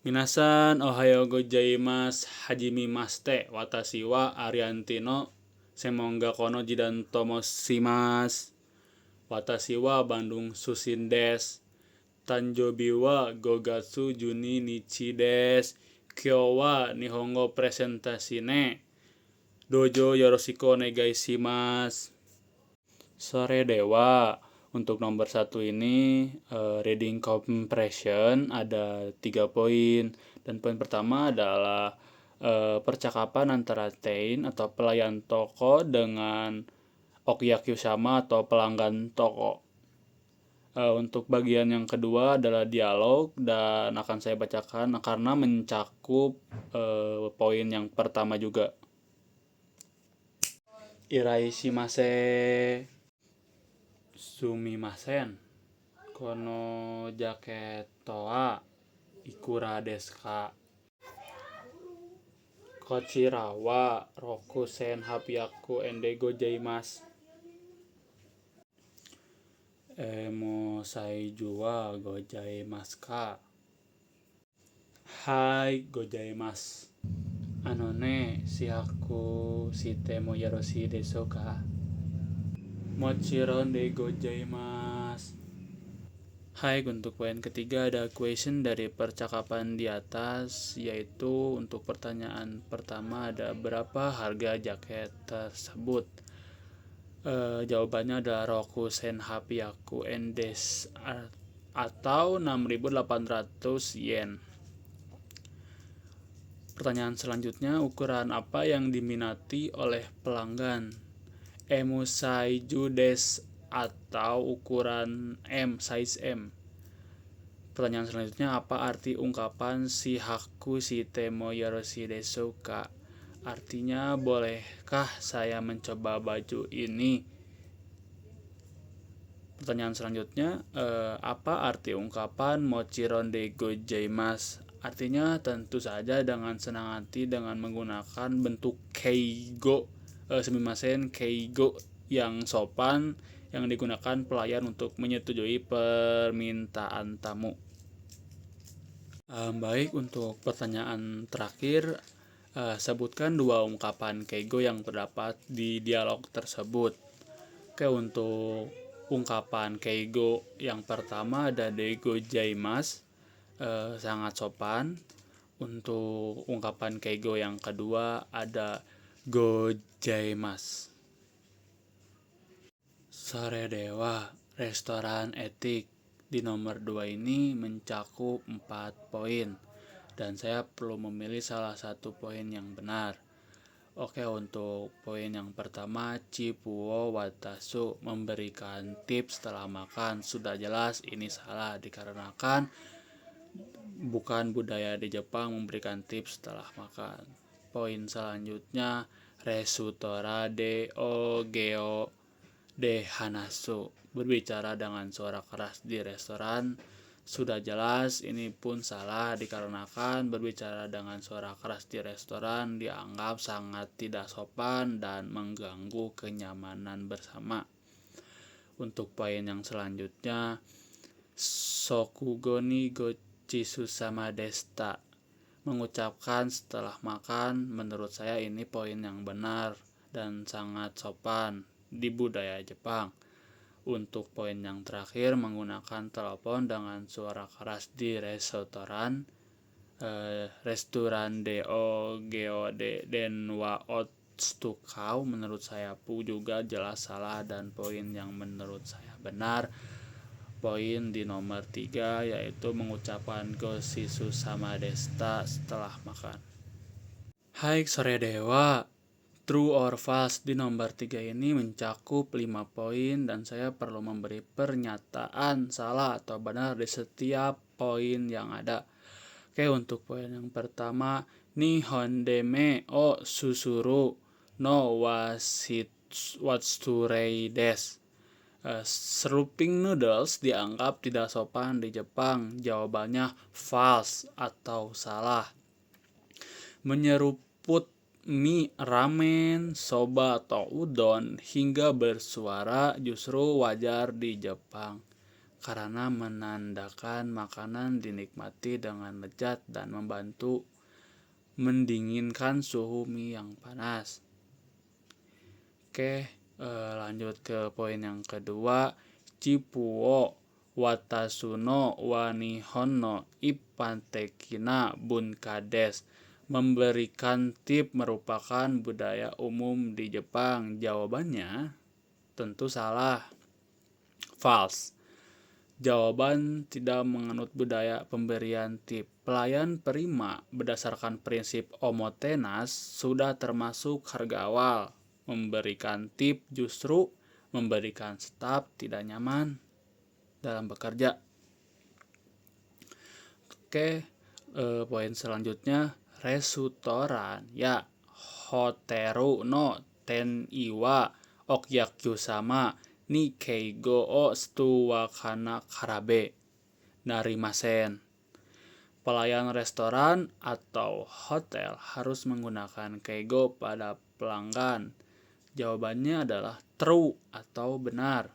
Minasan, ohayo gozaimasu, hajime mashite, watashi wa Arianti no Semongga kono jidan tomoshimasu. Watashi wa Bandung Susin desu. Tanjobi wa Gogatsu Juni Nichi desu. Kyo wa Nihongo presentasi ne Dojo Yoroshiko onegaishimasu. Sore dewa. Untuk nomor 1 ini reading comprehension ada 3 poin. Dan poin pertama adalah percakapan antara Tein atau pelayan toko dengan Okyaku sama atau pelanggan toko. Untuk bagian yang kedua adalah dialog dan akan saya bacakan karena mencakup poin yang pertama juga. Iraishimase. Sumimasen. Kono jaketo wa ikura desu ka? Kochira wa roku senhapiaku ende gozaimasu. Emo saiju wa gozaimasu ka? Hai, gozaimasu. Shihaku shite mo yoroshii desu ka? Mochiron de gozaimasu. Hai, untuk poin ketiga ada question dari percakapan di atas, yaitu untuk pertanyaan pertama ada berapa harga jaket tersebut. Jawabannya adalah roku senhapiaku en desu atau 6.800 yen. Pertanyaan selanjutnya, ukuran apa yang diminati oleh pelanggan? Emu saiju desu atau ukuran M, size M. Pertanyaan selanjutnya, apa arti ungkapan shihaku shite mo yoroshii desu ka? Artinya, bolehkah saya mencoba baju ini? Pertanyaan selanjutnya, apa arti ungkapan mochiron de gozaimasu? Artinya, tentu saja dengan senang hati dengan menggunakan bentuk keigo, sumimasen keigo yang sopan yang digunakan pelayan untuk menyetujui permintaan tamu. Baik, untuk pertanyaan terakhir, sebutkan 2 ungkapan keigo yang terdapat di dialog tersebut. Oke, untuk ungkapan keigo yang pertama ada de gozaimasu, sangat sopan. Untuk ungkapan keigo yang kedua ada gozaimasu. Sore dewa. Restoran etik di nomor 2 ini mencakup 4 poin dan saya perlu memilih salah satu poin yang benar. Oke, untuk poin yang pertama, Chipuo Watasu, memberikan tips setelah makan. Sudah jelas ini salah dikarenakan bukan budaya di Jepang memberikan tips setelah makan. Poin selanjutnya, Resutora de ogeo de hanasu, berbicara dengan suara keras di restoran. Sudah jelas ini pun salah dikarenakan berbicara dengan suara keras di restoran dianggap sangat tidak sopan dan mengganggu kenyamanan bersama. Untuk poin yang selanjutnya, Sokugo ni gochisusama deshita, mengucapkan setelah makan. Menurut saya ini poin yang benar dan sangat sopan di budaya Jepang. Untuk poin yang terakhir, menggunakan telepon dengan suara keras di restoran. Restoran de ogeo de denwa otsukau, menurut saya pun juga jelas salah dan poin yang menurut saya benar. Poin di nomor 3 yaitu mengucapkan goshisu sama deshita setelah makan. Hai, sore dewa. True or false di nomor 3 ini mencakup 5 poin dan saya perlu memberi pernyataan salah atau benar di setiap poin yang ada. Oke, untuk poin yang pertama, Nihon deme o susuru no watsurei desu. Slurping noodles dianggap tidak sopan di Jepang. Jawabannya false atau salah. Menyeruput mie, ramen, soba, atau udon hingga bersuara justru wajar di Jepang. karena menandakan makanan dinikmati dengan lezat dan membantu mendinginkan suhu mie yang panas. Oke, lanjut ke poin yang kedua. Cipuo watasuno wa nihon no ippantekina bunka desu. Memberikan tip merupakan budaya umum di Jepang. Jawabannya tentu salah. False. Jawaban tidak menganut budaya pemberian tip. Pelayan prima berdasarkan prinsip omotenas sudah termasuk harga awal. Memberikan tip justru memberikan staf tidak nyaman dalam bekerja. Oke, poin selanjutnya restoran ya hoteru no teniwa okyakusama ni keigo o stu wa kana karabe narimasen. Pelayan restoran atau hotel harus menggunakan keigo pada pelanggan. Jawabannya adalah true atau benar.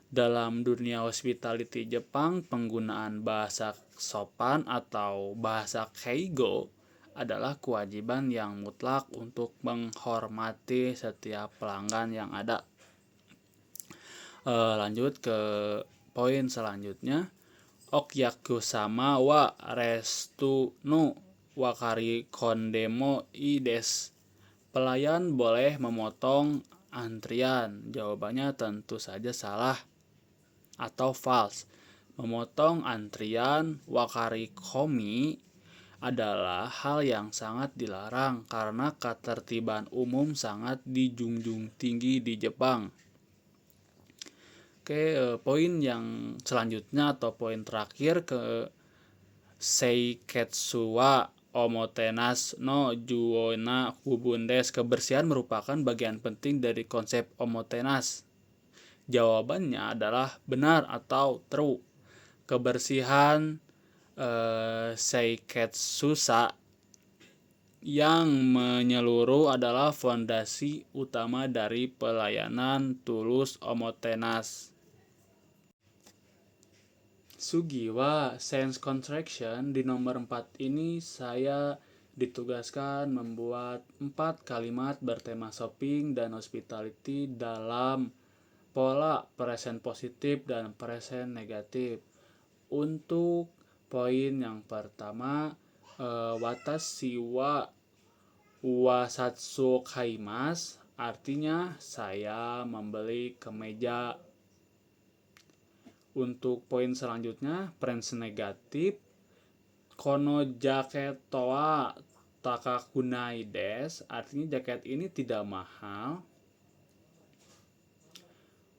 Dalam dunia hospitality Jepang, penggunaan bahasa sopan atau bahasa keigo adalah kewajiban yang mutlak untuk menghormati setiap pelanggan yang ada. Lanjut ke poin selanjutnya. Okyakusama wa restu nu wakari kondemo i desu. Pelayan boleh memotong antrian. Jawabannya tentu saja salah atau false. Memotong antrian wakari komi adalah hal yang sangat dilarang karena ketertiban umum sangat dijunjung tinggi di Jepang. Oke, poin yang selanjutnya atau poin terakhir ke seiketsu wa omotenas no juona kubun desu. Kebersihan merupakan bagian penting dari konsep omotenas. Jawabannya adalah benar atau true. Kebersihan seiketsusa yang menyeluruh adalah fondasi utama dari pelayanan tulus omotenas. Sugiwa sense contraction. Di nomor 4 ini saya ditugaskan membuat 4 kalimat bertema shopping dan hospitality dalam pola present positif dan present negatif. Untuk poin yang pertama, watashi wa wasatsu kaimasu, artinya saya membeli kemeja. Untuk poin selanjutnya, present negatif, kono jaket wa takakunai desu, artinya jaket ini tidak mahal.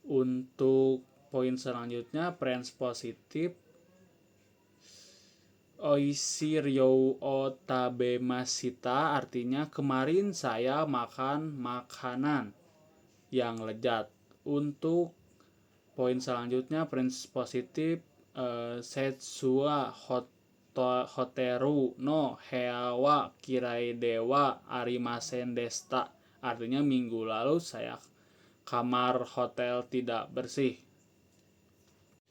Untuk poin selanjutnya, present positif, oishi ryou o tabemashita, artinya kemarin saya makan makanan yang lezat. Untuk poin selanjutnya, present positif, setsu wa hoteru no hea wa kiraide wa arimasen deshita, artinya minggu lalu kamar hotel tidak bersih.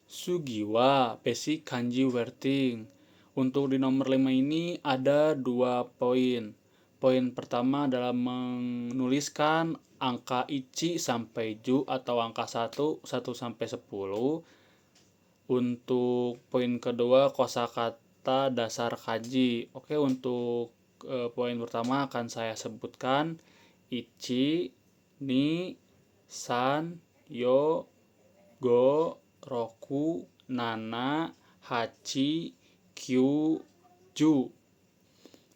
Sugiwa basic kanji wording. Untuk di nomor 5 ini ada 2 poin. Poin pertama adalah menuliskan angka ichi sampai ju atau angka 1 sampai 10. Untuk poin kedua kosakata dasar kanji. Oke, untuk poin pertama akan saya sebutkan ichi, ni, san, yo, go, roku, nana, hachi, kyu, ju.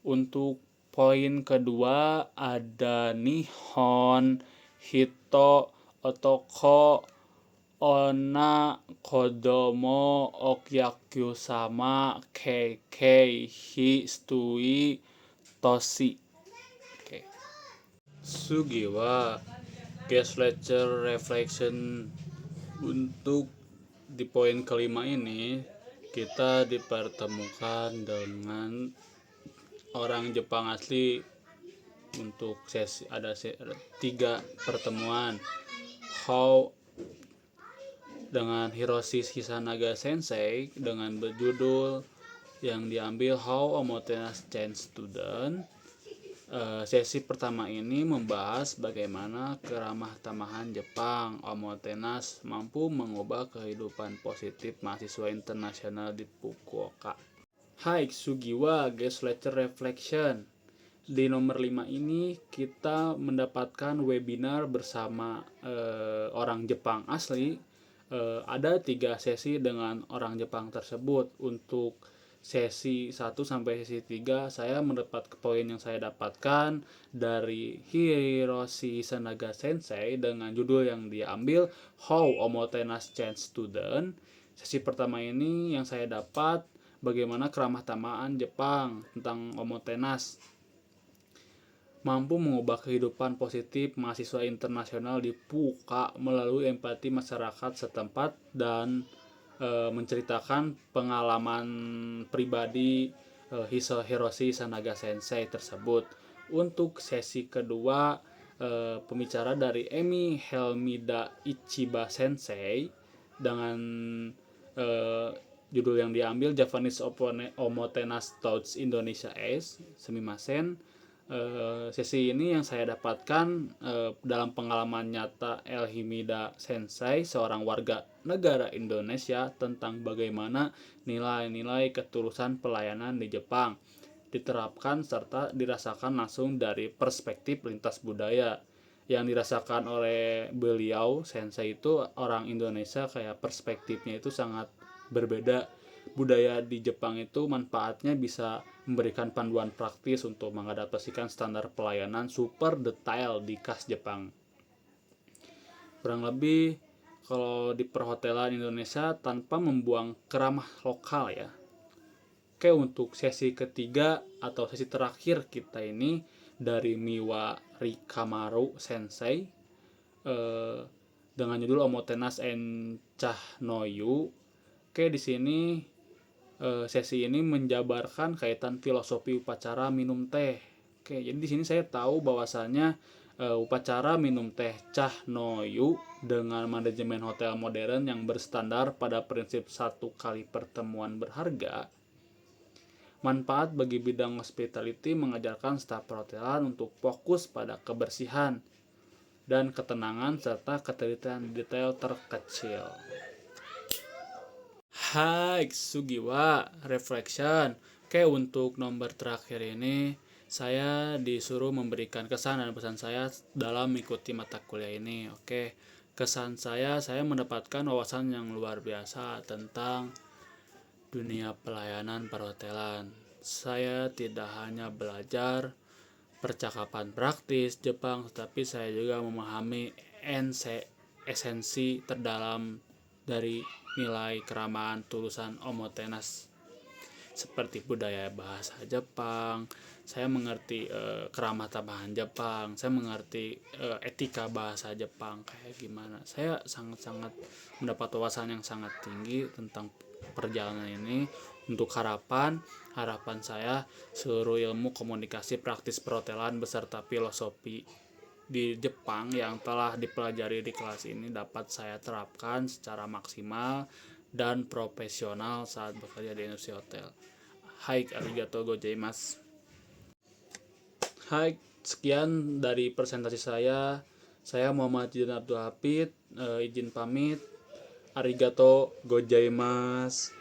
Untuk poin kedua ada nihon, hito, otoko, onna, kodomo, okyakusama, keikei, histui, toshi. Oke. Sugiwa guest lecture reflection. Untuk di poin kelima ini kita dipertemukan dengan orang Jepang asli. Untuk ada 3 pertemuan. How dengan Hiroshi Kisanaga Sensei dengan berjudul yang diambil How Omotenashi Changed Student. Sesi pertama ini membahas bagaimana keramah tamahan Jepang Omotenashi mampu mengubah kehidupan positif mahasiswa internasional di Fukuoka. Hai Sugiwa Guest Lecture Reflection. Di nomor 5 ini kita mendapatkan webinar bersama orang Jepang asli. Ada 3 sesi dengan orang Jepang tersebut. Untuk sesi 1 sampai sesi 3 saya mendapat poin yang saya dapatkan dari Hiroshi Sanaga Sensei dengan judul yang diambil How Omotenashi Changed Student. Sesi pertama ini yang saya dapat bagaimana keramah tamahan Jepang tentang omotenashi mampu mengubah kehidupan positif mahasiswa internasional di Fukuoka melalui empati masyarakat setempat dan menceritakan pengalaman pribadi Hiroshi Sanaga Sensei tersebut. Untuk sesi kedua, pembicara dari Emi Helmida Ichiba Sensei dengan judul yang diambil Japanese Omotenashi Touch Indonesia Ace Semimasen. Sesi ini yang saya dapatkan dalam pengalaman nyata Helmida Sensei, seorang warga negara Indonesia, tentang bagaimana nilai-nilai ketulusan pelayanan di Jepang diterapkan serta dirasakan langsung dari perspektif lintas budaya. Yang dirasakan oleh beliau Sensei itu orang Indonesia kayak perspektifnya itu sangat berbeda. Budaya di Jepang itu manfaatnya bisa memberikan panduan praktis untuk mengadaptasikan standar pelayanan super detail di khas Jepang. Kurang lebih kalau di perhotelan Indonesia tanpa membuang keramah lokal ya. Oke, untuk sesi ketiga atau sesi terakhir kita ini dari Miwa Rikamaru Sensei dengan judul Omotenashi and Chahnoyu. Oke, di sini sesi ini menjabarkan kaitan filosofi upacara minum teh. Oke, jadi di sini saya tahu bahwasannya upacara minum teh Chahnoyu dengan manajemen hotel modern yang berstandar pada prinsip 1 kali pertemuan berharga. Manfaat bagi bidang hospitality mengajarkan staf perhotelan untuk fokus pada kebersihan dan ketenangan serta ketelitian detail terkecil. Hai Sugiwa Reflection. Oke, untuk nomor terakhir ini saya disuruh memberikan kesan dan pesan saya dalam mengikuti mata kuliah ini. Oke, kesan saya mendapatkan wawasan yang luar biasa tentang dunia pelayanan perhotelan. Saya tidak hanya belajar percakapan praktis Jepang, tetapi saya juga memahami esensi terdalam dari nilai keramahan tulusan omotenashi seperti budaya bahasa Jepang. Saya mengerti keramah tamahan Jepang, saya mengerti etika bahasa Jepang kayak gimana. Saya sangat-sangat mendapat wawasan yang sangat tinggi tentang perjalanan ini. Untuk harapan saya seluruh ilmu komunikasi praktis perhotelan beserta filosofi di Jepang yang telah dipelajari di kelas ini dapat saya terapkan secara maksimal dan profesional saat bekerja di industri hotel. Hai, arigatou gozaimasu. Hai, sekian dari presentasi saya. Saya Muhammad Jidan Abdul Hafid, izin pamit. Arigatou gozaimasu.